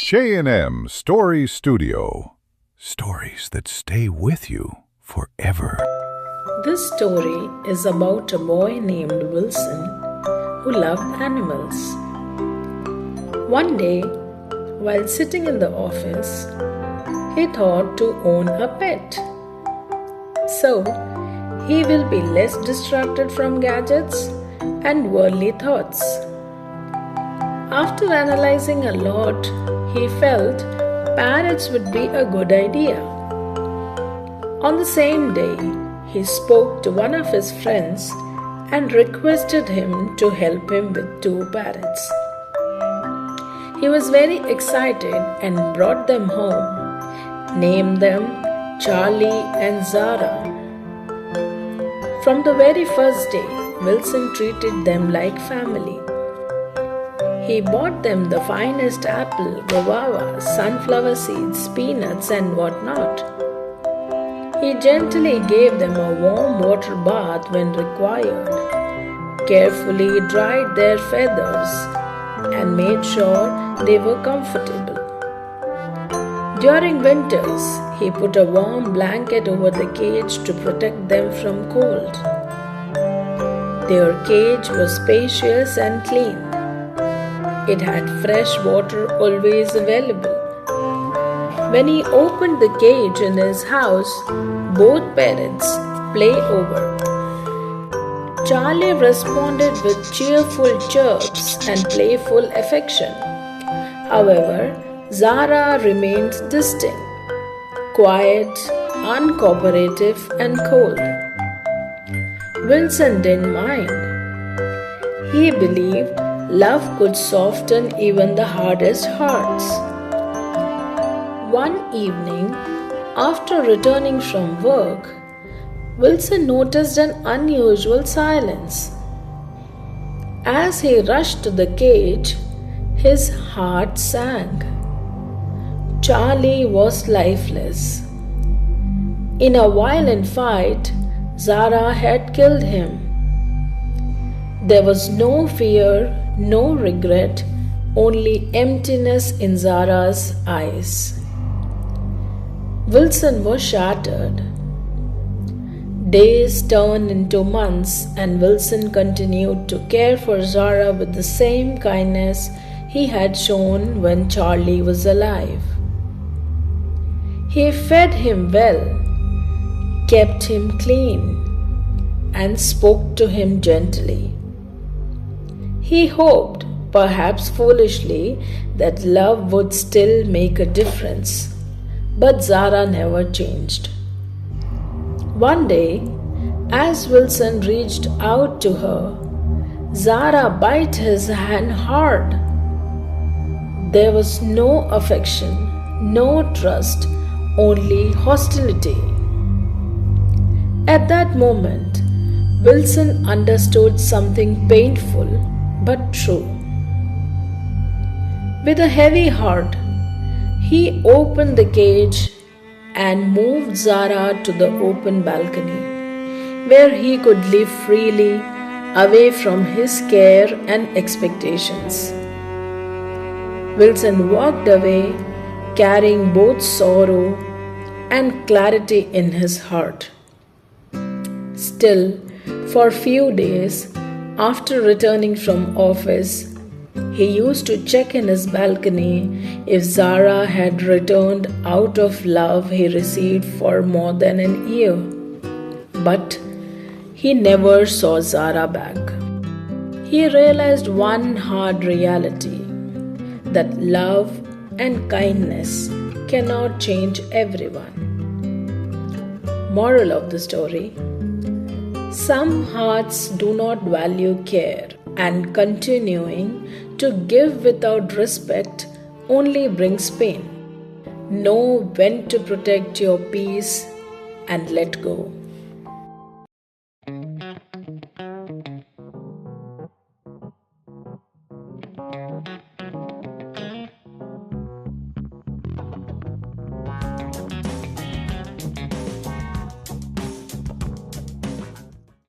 J&M Story Studio. Stories that stay with you forever. This story is about a boy named Wilson who loved animals. One day, while sitting in the office, he thought to own a pet. So, he will be less distracted from gadgets and worldly thoughts. After analyzing a lot, he felt parrots would be a good idea. On the same day, he spoke to one of his friends and requested him to help him with 2 parrots. He was very excited and brought them home, named them Charlie and Zara. From the very first day, Wilson treated them like family. He bought them the finest apple, guava, sunflower seeds, peanuts, and whatnot. He gently gave them a warm water bath when required, carefully dried their feathers, and made sure they were comfortable. During winters, he put a warm blanket over the cage to protect them from cold. Their cage was spacious and clean. It had fresh water always available. When he opened the cage in his house, both parents play over. Charlie responded with cheerful chirps and playful affection. However, Zara remained distant, quiet, uncooperative, and cold. Wilson didn't mind. He believed love could soften even the hardest hearts. One evening, after returning from work, Wilson noticed an unusual silence. As he rushed to the cage, his heart sank. Charlie was lifeless. In a violent fight, Zara had killed him. There was no fear, no regret, only emptiness in Zara's eyes. Wilson was shattered. Days turned into months, and Wilson continued to care for Zara with the same kindness he had shown when Charlie was alive. He fed him well, kept him clean, and spoke to him gently. He hoped, perhaps foolishly, that love would still make a difference. But Zara never changed. One day, as Wilson reached out to her, Zara bit his hand hard. There was no affection, no trust, only hostility. At that moment, Wilson understood something painful but true. With a heavy heart, he opened the cage and moved Zara to the open balcony, where he could live freely, away from his care and expectations. Wilson walked away, carrying both sorrow and clarity in his heart. Still, for few days, after returning from office, he used to check in his balcony if Zara had returned out of love he received for more than an year. But he never saw Zara back. He realized one hard reality, that love and kindness cannot change everyone. Moral of the story: some hearts do not value care, and continuing to give without respect only brings pain. Know when to protect your peace and let go.